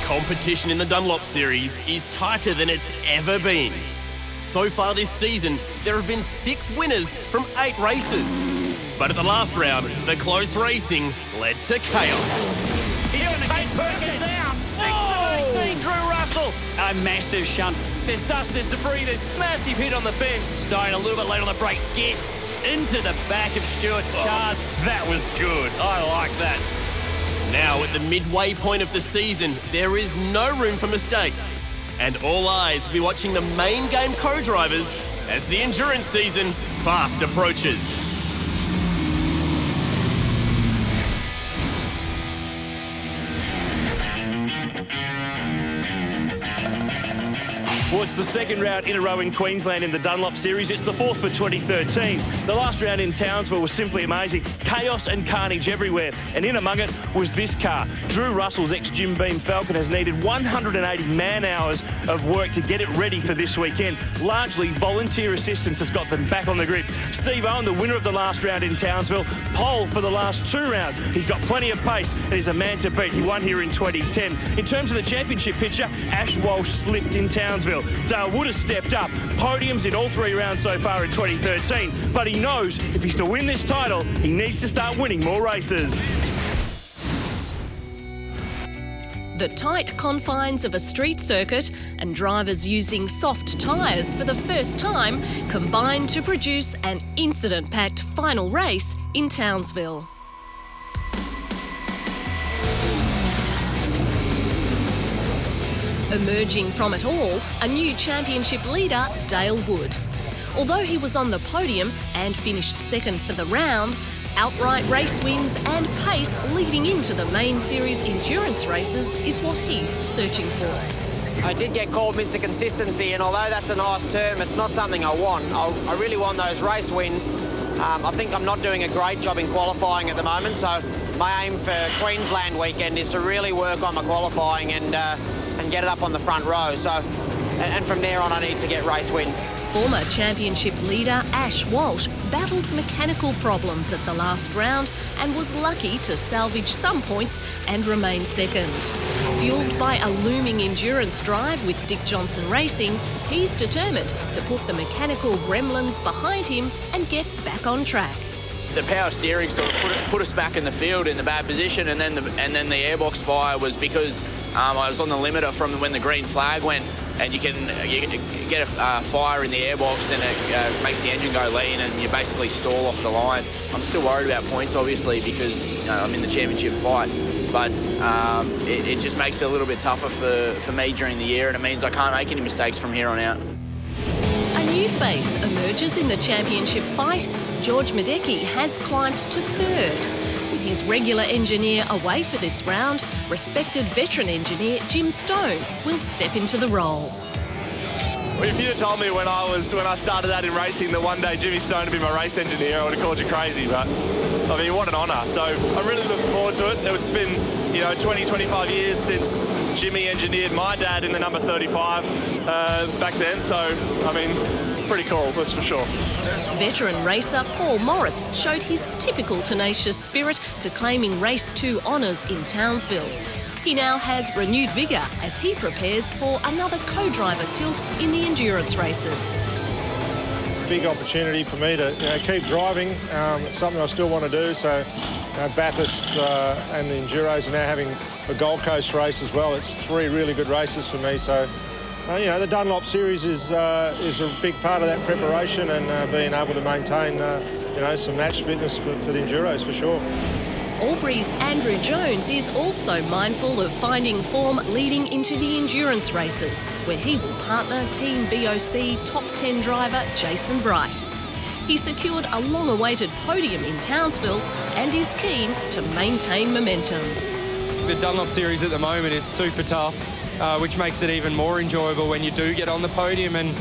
Competition in the Dunlop series is tighter than it's ever been. So far this season, there have been 6 winners from 8 races. But at the last round, the close racing led to chaos. He'll take Perkins out. 6-18, Drew Russell. A massive shunt. There's dust, there's debris, there's massive hit on the fence. Stone a little bit late on the brakes, gets into the back of Stewart's car. That was good. I like that. Now, at the midway point of the season, there is no room for mistakes. And all eyes will be watching the main game co-drivers as the endurance season fast approaches. Well, it's the second round in a row in Queensland in the Dunlop Series. It's the 4th for 2013. The last round in Townsville was simply amazing. Chaos and carnage everywhere. And in among it was this car. Drew Russell's ex-Jim Beam Falcon has needed 180 man-hours of work to get it ready for this weekend. Largely, volunteer assistance has got them back on the grid. Steve Owen, the winner of the last round in Townsville, pole for the last 2 rounds. He's got plenty of pace and he's a man to beat. He won here in 2010. In terms of the championship picture, Ash Walsh slipped in Townsville. Dale Wood has stepped up. Podiums in all 3 rounds so far in 2013. But he knows if he's to win this title, he needs to start winning more races. The tight confines of a street circuit and drivers using soft tyres for the first time combined to produce an incident-packed final race in Townsville. Emerging from it all, a new championship leader, Dale Wood. Although he was on the podium and finished second for the round, outright race wins and pace leading into the main series endurance races is what he's searching for. I did get called Mr. Consistency, and although that's a nice term, it's not something I want. I really want those race wins. I think I'm not doing a great job in qualifying at the moment, so my aim for Queensland weekend is to really work on my qualifying and get it up on the front row. So, and from there on, I need to get race wins. Former championship leader Ash Walsh battled mechanical problems at the last round and was lucky to salvage some points and remain second. Fueled by a looming endurance drive with Dick Johnson Racing, he's determined to put the mechanical gremlins behind him and get back on track. The power steering sort of put us back in the field in the bad position, and then the airbox fire was because I was on the limiter from when the green flag went, and you get a fire in the airbox and it makes the engine go lean and you basically stall off the line. I'm still worried about points, obviously, because I'm in the championship fight, but it just makes it a little bit tougher for me during the year, and it means I can't make any mistakes from here on out. A new face emerges in the championship fight. George Madecki has climbed to 3rd. With his regular engineer away for this round, respected veteran engineer Jim Stone will step into the role. Well, if you'd have told me when I started out in racing that one day Jimmy Stone would be my race engineer, I would have called you crazy, but I mean, what an honour. So I'm really looking forward to it. It's been, 20, 25 years since Jimmy engineered my dad in the number 35 back then, so, I mean, pretty cool, that's for sure. Veteran racer Paul Morris showed his typical tenacious spirit to claiming Race 2 honours in Townsville. He now has renewed vigour as he prepares for another co-driver tilt in the endurance races. Big opportunity for me to keep driving. It's something I still want to do, so Bathurst and the Enduros are now having a Gold Coast race as well. It's 3 really good races for me, so the Dunlop Series is a big part of that preparation and being able to maintain some match fitness for the Enduros for sure. Albury's Andrew Jones is also mindful of finding form leading into the endurance races, where he will partner Team BOC top 10 driver Jason Bright. He secured a long-awaited podium in Townsville and is keen to maintain momentum. The Dunlop Series at the moment is super tough, which makes it even more enjoyable when you do get on the podium, and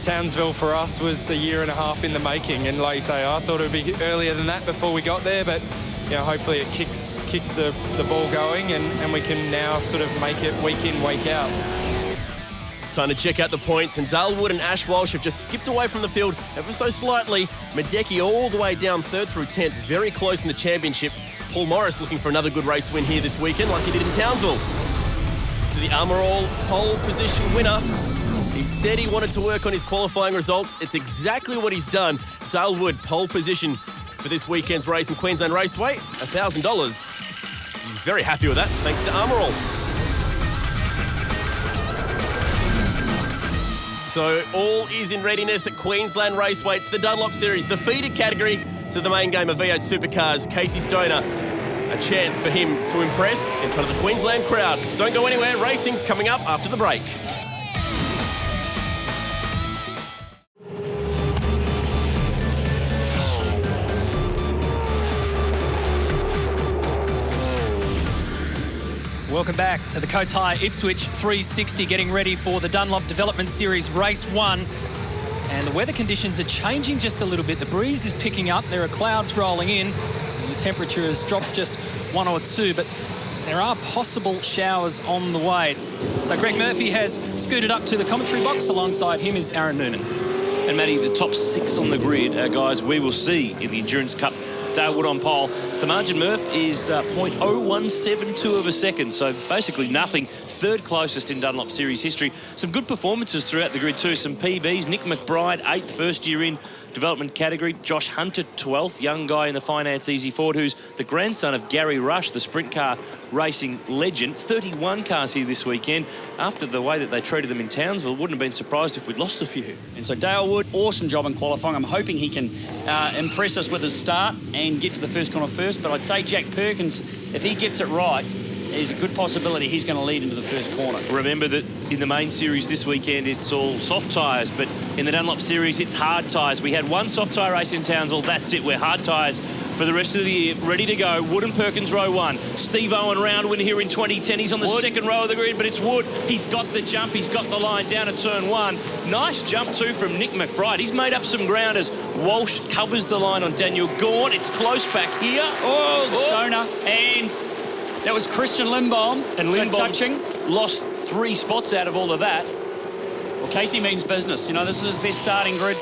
Townsville for us was a year and a half in the making, and like you say, I thought it would be earlier than that before we got there, but hopefully it kicks the ball going and we can now sort of make it week in, week out. Time to check out the points, and Dale Wood and Ash Walsh have just skipped away from the field ever so slightly. Madecki all the way down 3rd through 10th, very close in the championship. Paul Morris looking for another good race win here this weekend like he did in Townsville. after the Armour All pole position winner. He said he wanted to work on his qualifying results. It's exactly what he's done. Dale Wood, pole position for this weekend's race in Queensland Raceway, $1,000. He's very happy with that, thanks to Armour All. So all is in readiness at Queensland Raceway. It's the Dunlop Series, the feeder category to the main game of V8 Supercars. Casey Stoner, a chance for him to impress in front of the Queensland crowd. Don't go anywhere, racing's coming up after the break. Welcome back to the Coates Hire Ipswich 360, getting ready for the Dunlop Development Series Race 1. And the weather conditions are changing just a little bit. The breeze is picking up. There are clouds rolling in. And the temperature has dropped just 1 or 2, but there are possible showers on the way. So Greg Murphy has scooted up to the commentary box. Alongside him is Aaron Noonan. And Matty, the top 6 on the grid are guys we will see in the Endurance Cup. Dale Wood on pole. The margin, Murph, is 0.0172 of a second, so basically nothing. Third closest in Dunlop Series history. Some good performances throughout the grid too. Some PBs. Nick McBride, 8th, first year in development category. Josh Hunter, 12th, young guy in the Finance Easy Ford, who's the grandson of Gary Rush, the sprint car racing legend. 31 cars here this weekend. After the way that they treated them in Townsville, wouldn't have been surprised if we'd lost a few. And so Dale Wood, awesome job in qualifying. I'm hoping he can impress us with his start and get to the first corner first. But I'd say Jack Perkins, if he gets it right, there's a good possibility he's going to lead into the first corner. Remember that in the main series this weekend, it's all soft tyres, but in the Dunlop Series, it's hard tyres. We had one soft tyre race in Townsville. That's it. We're hard tyres for the rest of the year. Ready to go. Wood and Perkins, row 1. Steve Owen, round win here in 2010. He's on the second row of the grid, but it's Wood. He's got the jump. He's got the line down at turn 1. Nice jump, too, from Nick McBride. He's made up some ground as Walsh covers the line on Daniel Gawn. It's close back here. Stoner, and that was Christian Lindbaum. And Lindbaum lost 3 spots out of all of that. Well, Casey means business. You know, this is his best starting grid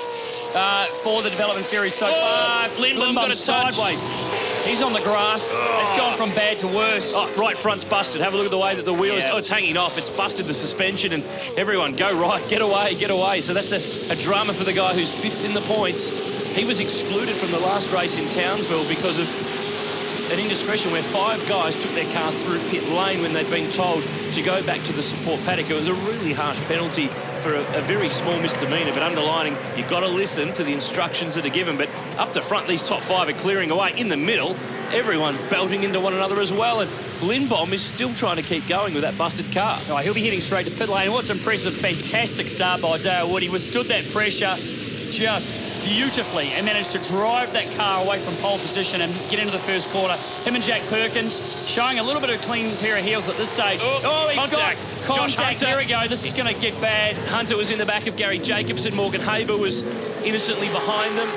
for the development series so far. Lindbaum got a sideways. He's on the grass. It's gone from bad to worse. Right front's busted. Have a look at the way that the wheel is. Oh, it's hanging off. It's busted the suspension, and everyone go right. Get away, get away. So that's a drama for the guy who's 5th in the points. He was excluded from the last race in Townsville because of an indiscretion where 5 guys took their cars through pit lane when they'd been told to go back to the support paddock. It was a really harsh penalty for a very small misdemeanor, but underlining, you've got to listen to the instructions that are given. But up the front, these top 5 are clearing away. In the middle, everyone's belting into one another as well, and Lindbaum is still trying to keep going with that busted car. Oh, he'll be heading straight to pit lane. What's impressive, fantastic start by Dale Wood. He withstood that pressure just beautifully and managed to drive that car away from pole position and get into the first corner. Him and Jack Perkins showing a little bit of a clean pair of heels at this stage. He got contact. Here we go. This is going to get bad. Hunter was in the back of Gary Jacobson. Morgan Haber was innocently behind them.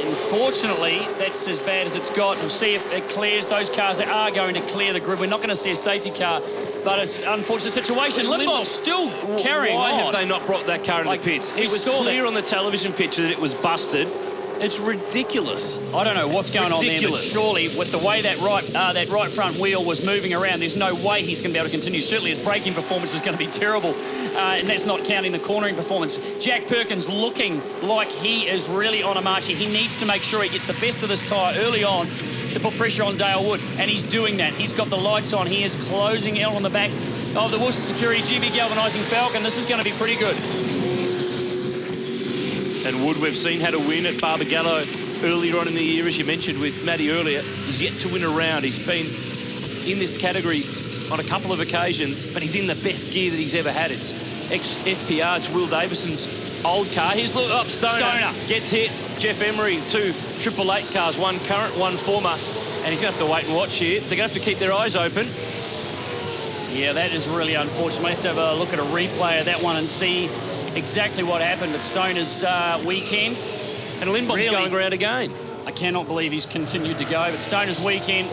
Unfortunately, that's as bad as it's got. We'll see if it clears. Those cars are going to clear the grid. We're not going to see a safety car, but it's an unfortunate situation. Lindbaum's still carrying on. Why have they not brought that car into the pits? It was clear on the television picture that it was busted. It's ridiculous. I don't know what's going on there, but surely with the way that right front wheel was moving around, there's no way he's going to be able to continue. Certainly his braking performance is going to be terrible, and that's not counting the cornering performance. Jack Perkins looking like he is really on a march here. He needs to make sure he gets the best of this tyre early on to put pressure on Dale Wood, and he's doing that. He's got the lights on. He is closing out on the back of the Worcester Security GB Galvanising Falcon. This is going to be pretty good. And Wood, we've seen had a win at Barbagallo earlier on in the year, as you mentioned with Matty earlier. He's yet to win a round. He's been in this category on a couple of occasions, but he's in the best gear that he's ever had. It's ex-FPR, it's Will Davison's old car. Here's Stoner gets hit. Jeff Emery, 2 888 cars, 1 current, 1 former, and he's going to have to wait and watch here. They're going to have to keep their eyes open. Yeah, that is really unfortunate. We have to have a look at a replay of that one and see exactly what happened at Stoner's weekend. And Lindbaum's going around again. I cannot believe he's continued to go, but Stoner's weekend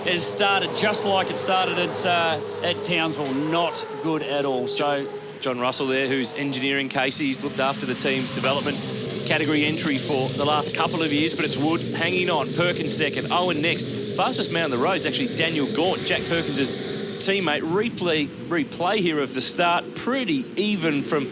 has started just like it started at Townsville. Not good at all. So John Russell there, who's engineering Casey. He's looked after the team's development category entry for the last couple of years, but it's Wood hanging on. Perkins second, Owen next. Fastest man on the road is actually Daniel Gaunt. Jack Perkins' teammate. Replay here of the start. Pretty even from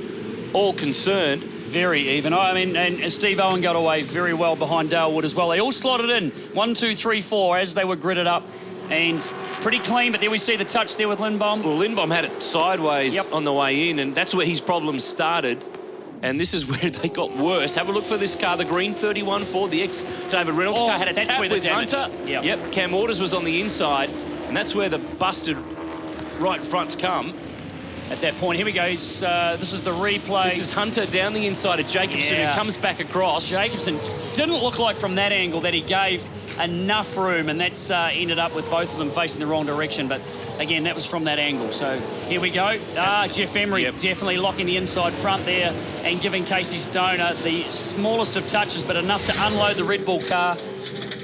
all concerned. Very even. I mean, and Steve Owen got away very well behind Dale Wood as well. They all slotted in 1, 2, 3, 4 as they were gridded up, and pretty clean. But there we see the touch there with Lindbaum. Well, Lindbaum had it sideways on the way in, and that's where his problems started. And this is where they got worse. Have a look for this car, the green 31 Ford, the ex-David Reynolds car. Had a tap with Hunter. Yep, Cam Waters was on the inside, and that's where the busted right fronts come. At that point, here we go. This is the replay. This is Hunter down the inside of Jacobson, who comes back across. Jacobson didn't look like from that angle that he gave enough room, and that's ended up with both of them facing the wrong direction. But again, that was from that angle. So here we go. Jeff Emery definitely locking the inside front there and giving Casey Stoner the smallest of touches, but enough to unload the Red Bull car.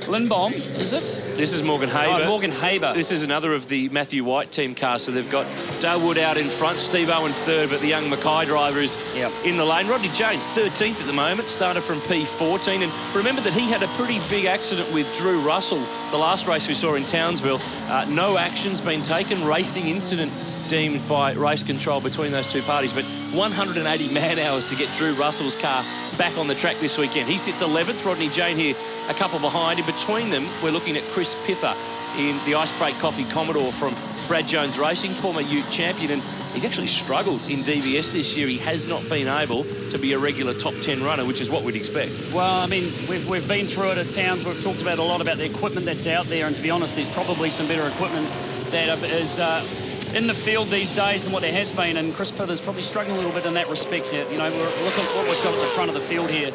Lindbaum, is it? This is Morgan Haber. Oh, Morgan Haber. This is another of the Matthew White team cars. So they've got Dale Wood out in front, Steve Owen third, but the young Mackay driver is in the lane. Rodney Jane, 13th at the moment, started from P14. And remember that he had a pretty big accident with Drew Russell, the last race we saw in Townsville. No action's been taken. Racing incident deemed by race control between those two parties, but 180 man-hours to get Drew Russell's car back on the track this weekend. He sits 11th, Rodney Jane here a couple behind. In between them, we're looking at Chris Pither in the Icebreak Coffee Commodore from Brad Jones Racing, former Ute champion, and he's actually struggled in DVS this year. He has not been able to be a regular top 10 runner, which is what we'd expect. Well, I mean, we've been through it at Towns. We've talked about a lot about the equipment that's out there, and to be honest, there's probably some better equipment that is in the field these days than what there has been, and Chris Pither's probably struggling a little bit in that respect. You know, look at what we've got at the front of the field here.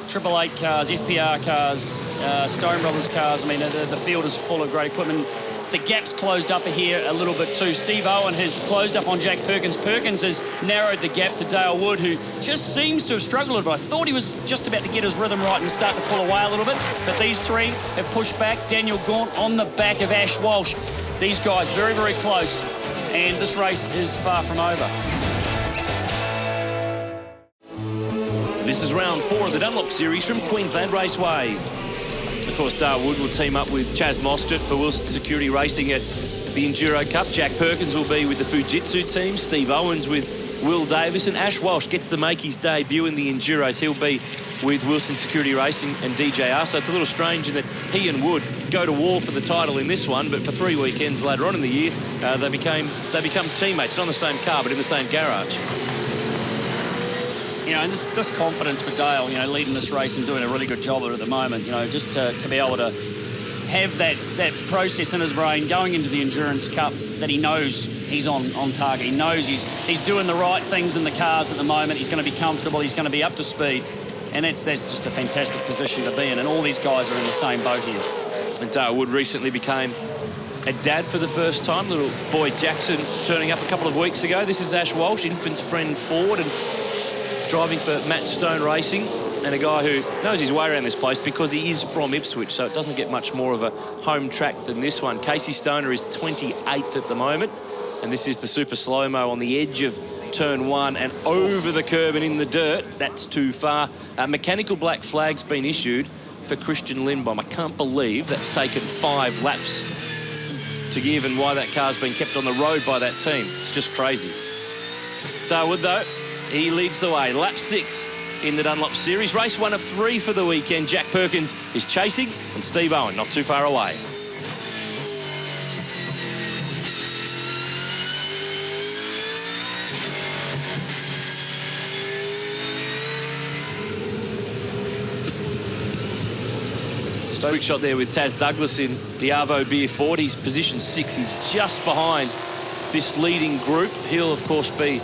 888 cars, FPR cars, Stone Brothers cars. I mean, the field is full of great equipment. The gap's closed up here a little bit too. Steve Owen has closed up on Jack Perkins. Perkins has narrowed the gap to Dale Wood, who just seems to have struggled a bit. I thought he was just about to get his rhythm right and start to pull away a little bit, but these three have pushed back. Daniel Gaunt on the back of Ash Walsh. These guys very, very close, and this race is far from over. This is round 4 of the Dunlop Series from Queensland Raceway. Of course, Dale Wood will team up with Chaz Mostert for Wilson Security Racing at the Enduro Cup. Jack Perkins will be with the Fujitsu team. Steve Owens with Will Davis. And Ash Walsh gets to make his debut in the Enduros. He'll be with Wilson Security Racing and DJR. So it's a little strange in that he and Wood go to war for the title in this one, but for 3 weekends later on in the year, they become teammates, not in the same car, but in the same garage. You know, and this confidence for Dale, you know, leading this race and doing a really good job of it at the moment, you know, just to be able to have that process in his brain going into the Endurance Cup, that he knows he's on target. He knows he's doing the right things in the cars at the moment. He's going to be comfortable. He's going to be up to speed. And that's just a fantastic position to be in. And all these guys are in the same boat here. And Dale Wood recently became a dad for the first time. Little boy Jackson turning up a couple of weeks ago. This is Ash Walsh, infant's friend Ford, and driving for Matt Stone Racing, and a guy who knows his way around this place because he is from Ipswich, so it doesn't get much more of a home track than this one. Casey Stoner is 28th at the moment, and this is the super slow-mo on the edge of turn 1 and over the curb and in the dirt. That's too far. Mechanical black flag's been issued for Christian Lindbaum. I can't believe that's taken 5 laps to give, and why that car's been kept on the road by that team. It's just crazy. Dale Wood, though, he leads the way. Lap 6 in the Dunlop Series. Race 1 of 3 for the weekend. Jack Perkins is chasing, and Steve Owen not too far away. Just a quick shot there with Taz Douglas in the Arvo Beer Ford. He's position 6. He's just behind this leading group. He'll, of course, be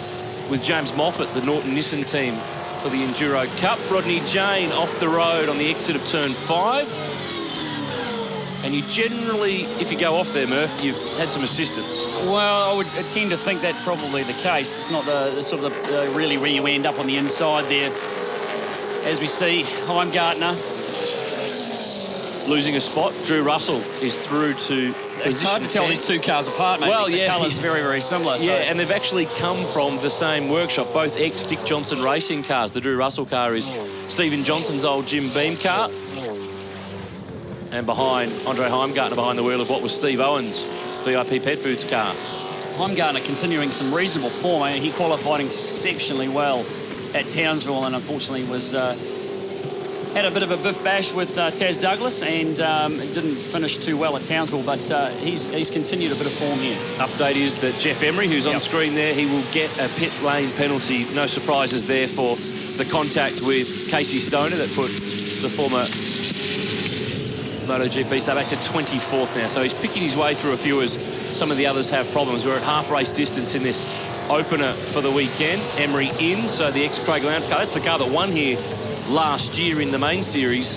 with James Moffat, the Norton Nissan team, for the Enduro Cup. Rodney Jane off the road on the exit of turn 5. And you generally, if you go off there, Murph, you've had some assistance. Well, I would tend to think that's probably the case. It's not the sort of really where you end up on the inside there. As we see, Heimgartner losing a spot. Drew Russell is through to It's hard to tell these two cars apart, mate. Well, the colour's very, very similar. Yeah, and they've actually come from the same workshop, both ex-Dick Johnson racing cars. The Drew Russell car is Stephen Johnson's old Jim Beam car. And behind, Andre Heimgartner behind the wheel of what was Steve Owens' VIP Pet Foods car. Heimgartner continuing some reasonable form. I mean, he qualified exceptionally well at Townsville and unfortunately was had a bit of a biff bash with Taz Douglas and didn't finish too well at Townsville, but he's continued a bit of form here. Update is that Jeff Emery, who's on screen there, he will get a pit lane penalty. No surprises there for the contact with Casey Stoner that put the former MotoGP star back to 24th now. So he's picking his way through a few as some of the others have problems. We're at half race distance in this opener for the weekend. Emery in, so the ex-Craig Lowndes car. That's the car that won here last year in the main series,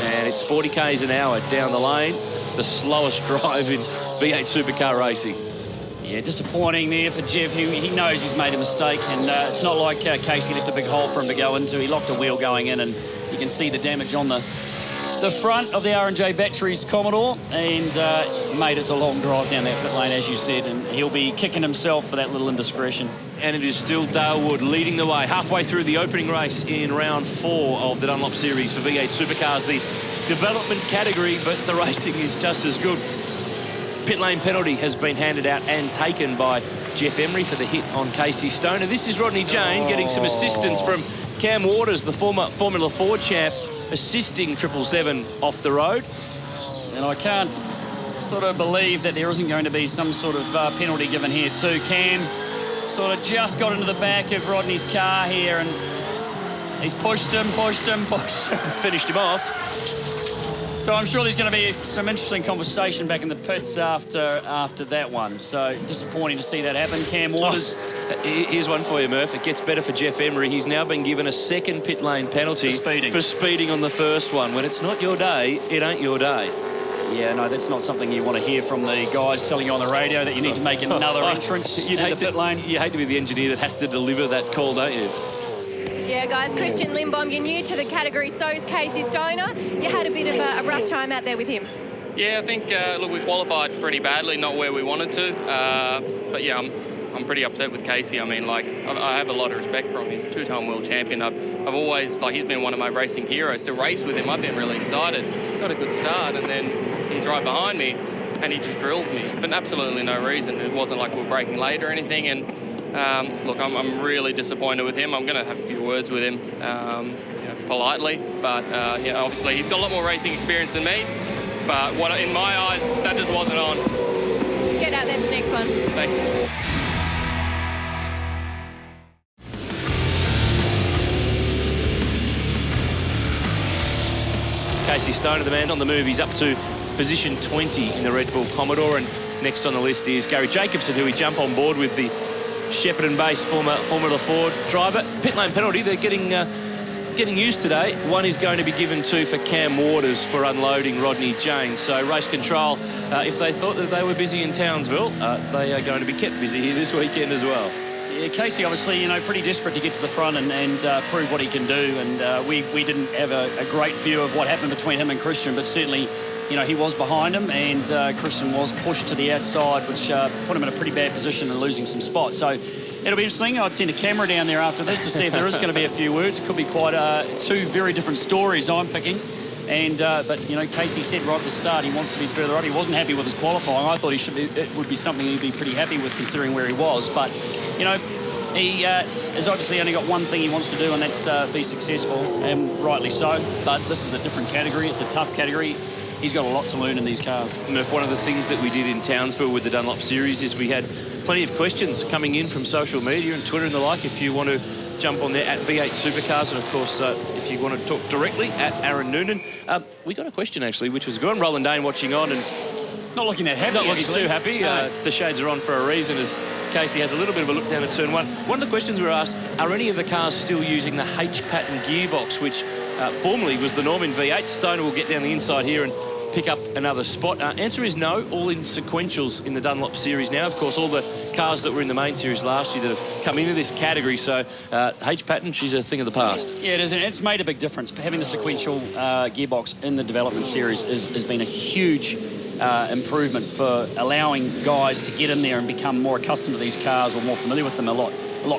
and it's 40 k's an hour down the lane, the slowest drive in V8 supercar racing. Yeah, disappointing there for Jeff. He knows he's made a mistake, and it's not like Casey left a big hole for him to go into. He locked a wheel going in, and you can see the damage on the front of the R&J Batteries Commodore, and mate, it's a long drive down that pit lane, as you said, and he'll be kicking himself for that little indiscretion. And it is still Dale Wood leading the way halfway through the opening race in round 4 of the Dunlop Series for V8 Supercars, the development category, but the racing is just as good. Pit lane penalty has been handed out and taken by Jeff Emery for the hit on Casey Stoner. This is Rodney Jane getting some assistance from Cam Waters, the former Formula 4 champ, assisting 777 off the road. And I can't sort of believe that there isn't going to be some sort of penalty given here too. Cam sort of just got into the back of Rodney's car here, and he's pushed him. Finished him off. So I'm sure there's going to be some interesting conversation back in the pits after that one. So disappointing to see that happen. Cam Waters. Here's one for you, Murph. It gets better for Jeff Emery. He's now been given a second pit lane penalty for speeding on the first one. When it's not your day, it ain't your day. Yeah, no, that's not something you want to hear from the guys telling you on the radio that you need to make another entrance in the pit lane. You hate to be the engineer that has to deliver that call, don't you? Yeah, guys, Christian Lindbaum, you're new to the category, so is Casey Stoner. You had a bit of a rough time out there with him. Yeah, I think, look, we qualified pretty badly, not where we wanted to. But, yeah, I'm pretty upset with Casey. I mean, like, I have a lot of respect for him. He's a two-time world champion. I've always, like, he's been one of my racing heroes. To race with him, I've been really excited. Got a good start, and then he's right behind me, and he just drills me for absolutely no reason. It wasn't like we were braking late or anything, and look, I'm really disappointed with him. I'm going to have a few words with him, politely, but yeah, obviously he's got a lot more racing experience than me, but in my eyes, that just wasn't on. Get out there for the next one. Thanks. Casey Stoner, the man on the move. He's up to position 20 in the Red Bull Commodore, and next on the list is Gary Jacobson, who we jump on board with, the Shepparton-based former Formula 4 driver. Pit lane penalty, they're getting used today. One is going to be given to for Cam Waters for unloading Rodney Jane. So race control, if they thought that they were busy in Townsville, they are going to be kept busy here this weekend as well. Yeah, Casey obviously, pretty desperate to get to the front and prove what he can do. And we didn't have a great view of what happened between him and Christian, but certainly, he was behind him, and Christian was pushed to the outside, which put him in a pretty bad position and losing some spots. So it'll be interesting. I'd send a camera down there after this to see if there is going to be a few words. It could be quite two very different stories I'm picking. And but Casey said right at the start he wants to be further up. He wasn't happy with his qualifying. I thought it would be something he'd be pretty happy with considering where he was. But he has obviously only got one thing he wants to do, and that's be successful, and rightly so. But this is a different category. It's a tough category. He's got a lot to learn in these cars. Murph, one of the things that we did in Townsville with the Dunlop Series is we had plenty of questions coming in from social media and Twitter and the like. If you want to jump on there at V8 Supercars, and of course if you want to talk directly at Aaron Noonan. We got a question actually, which was good. Roland Dane watching on and not looking that happy. Not looking too happy. No. The shades are on for a reason as Casey has a little bit of a look down at turn one. One of the questions we were asked, are any of the cars still using the H-pattern gearbox, which formerly was the norm in V8? Stoner will get down the inside here and pick up another spot. Answer is no, all in sequentials in the Dunlop Series now. Of course, all the cars that were in the main series last year that have come into this category, so H-pattern, she's a thing of the past. Yeah, it is, and it's made a big difference. Having the sequential gearbox in the development series has been a huge improvement for allowing guys to get in there and become more accustomed to these cars or more familiar with them a lot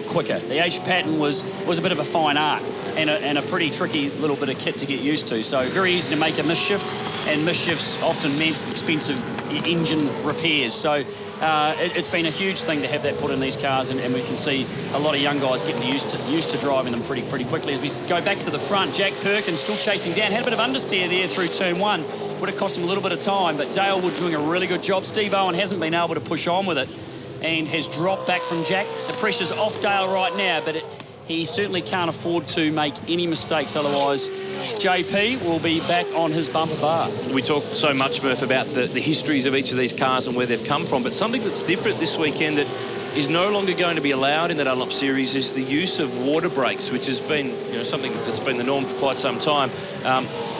quicker. The H-pattern was a bit of a fine art and a pretty tricky little bit of kit to get used to. So very easy to make a misshift, and misshift's often meant expensive, your engine repairs. So it's been a huge thing to have that put in these cars, and we can see a lot of young guys getting used to driving them pretty quickly. As we go back to the front, Jack Perkins still chasing down. Had a bit of understeer there through turn 1. Would have cost him a little bit of time, but Dale Wood doing a really good job. Steve Owen hasn't been able to push on with it and has dropped back from Jack. The pressure's off Dale right now, but he certainly can't afford to make any mistakes, otherwise JP will be back on his bumper bar. We talk so much, Murph, about the histories of each of these cars and where they've come from, but something that's different this weekend that is no longer going to be allowed in the Dunlop Series is the use of water brakes, which has been something that's been the norm for quite some time.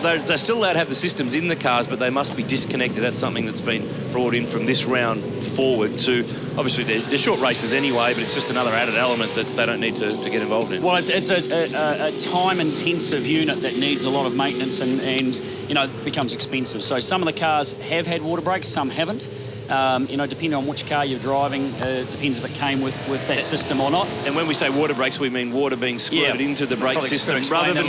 They're still allowed to have the systems in the cars, but they must be disconnected. That's something that's been brought in from this round forward to, obviously they're short races anyway, but it's just another added element that they don't need to get involved in. Well, it's a time-intensive unit that needs a lot of maintenance and becomes expensive. So some of the cars have had water brakes, some haven't. Depending on which car you're driving, depends if it came with that system or not. And when we say water brakes, we mean water being squirted into the brake system rather than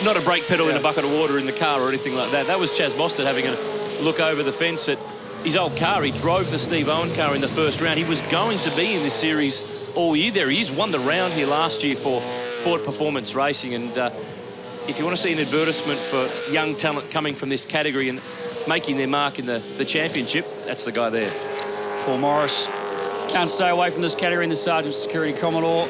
not a brake pedal in a bucket of water in the car or anything like that. That was Chaz Mostert having a look over the fence at his old car. He drove the Steve Owen car in the first round. He was going to be in this series all year. There he is, won the round here last year for Ford Performance Racing. And if you want to see an advertisement for young talent coming from this category and making their mark in the championship, that's the guy there. Paul Morris can't stay away from this category in the Sergeant Security Commodore.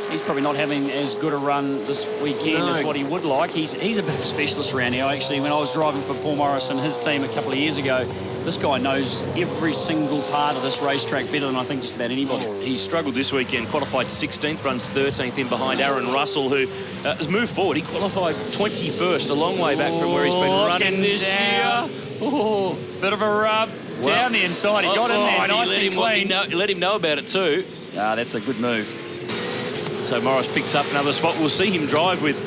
He's probably not having as good a run this weekend as what he would like. He's a bit of a specialist around here. Actually, when I was driving for Paul Morris and his team a couple of years ago, this guy knows every single part of this racetrack better than I think just about anybody. He struggled this weekend, qualified 16th, runs 13th in behind Aaron Russell, who has moved forward. He qualified 21st, a long way back from where he's been running this year. Oh, bit of a rub down the inside. He got in there nice and clean. Let him know about it too. That's a good move. So Morris picks up another spot. We'll see him drive with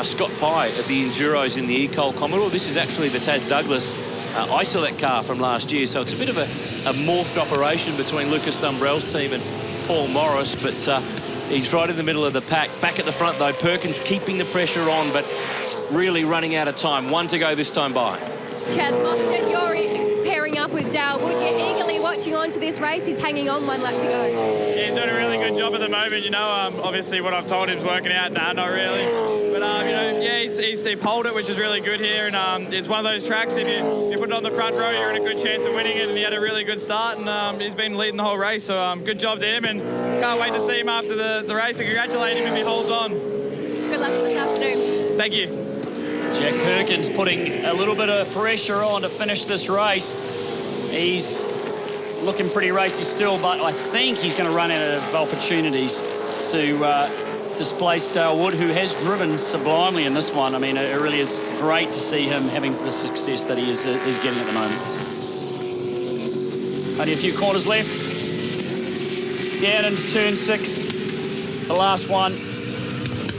Scott Pye at the Enduros in the Ecol Commodore. This is actually the Taz Douglas Isolette car from last year, so it's a bit of a morphed operation between Lucas Dumbrell's team and Paul Morris, but he's right in the middle of the pack. Back at the front, though, Perkins keeping the pressure on, but really running out of time. 1 to go this time by. Chaz Mostert, you're pairing up with Dale Wood. You're eagerly watching on to this race. He's hanging on 1 lap to go. Yeah, he's doing a really good job at the moment. Obviously what I've told him is working out. Not really. But, he pulled it, which is really good here. And it's one of those tracks, if you put it on the front row, you're in a good chance of winning it. And he had a really good start, and he's been leading the whole race. So good job to him, and can't wait to see him after the race and congratulate him if he holds on. Good luck this afternoon. Thank you. Jack Perkins putting a little bit of pressure on to finish this race. He's looking pretty racy still, but I think he's going to run out of opportunities to displace Dale Wood, who has driven sublimely in this one. I mean, it really is great to see him having the success that he is getting at the moment. Only a few corners left. Down into turn 6, the last one.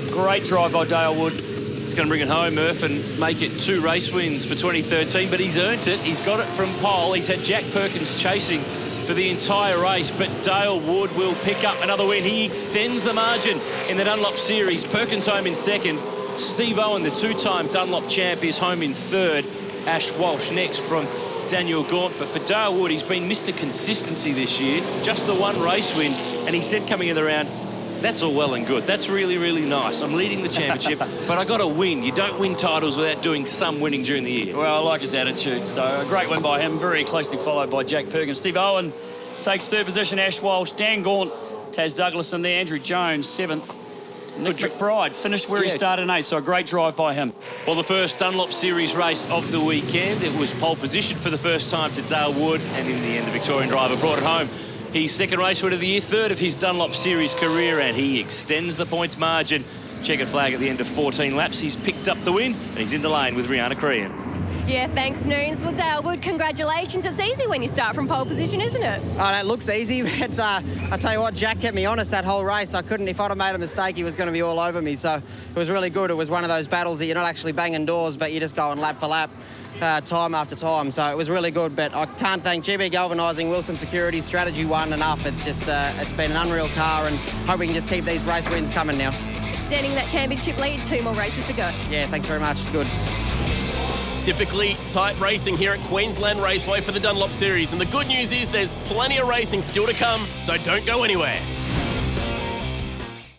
Great drive by Dale Wood. He's going to bring it home, Murph, and make it 2 race wins for 2013, but he's earned it. He's got it from pole. He's had Jack Perkins chasing for the entire race, but Dale Wood will pick up another win. He extends the margin in the Dunlop Series. Perkins home in 2nd. Steve Owen, the 2-time Dunlop champ, is home in 3rd. Ash Walsh next from Daniel Gaunt. But for Dale Wood, he's been Mr. Consistency this year. Just the 1 race win. And he said coming in the round, that's all well and good. That's really, really nice. I'm leading the championship, but I got to win. You don't win titles without doing some winning during the year. Well, I like his attitude. So a great win by him, very closely followed by Jack Perkins. Steve Owen takes 3rd position, Ash Walsh, Dan Gaunt, Taz Douglas in there, Andrew Jones 7th. Nick McBride finished where he started in 8th, so a great drive by him. Well, the first Dunlop Series race of the weekend, it was pole position for the first time to Dale Wood, and in the end, the Victorian driver brought it home. He's 2nd race win of the year, 3rd of his Dunlop Series career, and he extends the points margin. Checkered flag at the end of 14 laps. He's picked up the win, and he's in the lane with Rihanna Crean. Yeah, thanks, Noons. Well, Dale Wood, congratulations. It's easy when you start from pole position, isn't it? Oh, that looks easy. But I tell you what, Jack kept me honest that whole race. If I'd have made a mistake, he was going to be all over me. So it was really good. It was one of those battles that you're not actually banging doors, but you're just going lap for lap. Time after time, so it was really good. But I can't thank GB Galvanising, Wilson Security, Strategy 1 enough. It's just it's been an unreal car, and hope we can just keep these race wins coming now. Extending that championship lead, 2 more races to go. Yeah, thanks very much. It's good. Typically tight racing here at Queensland Raceway for the Dunlop Series, and the good news is there's plenty of racing still to come, so don't go anywhere.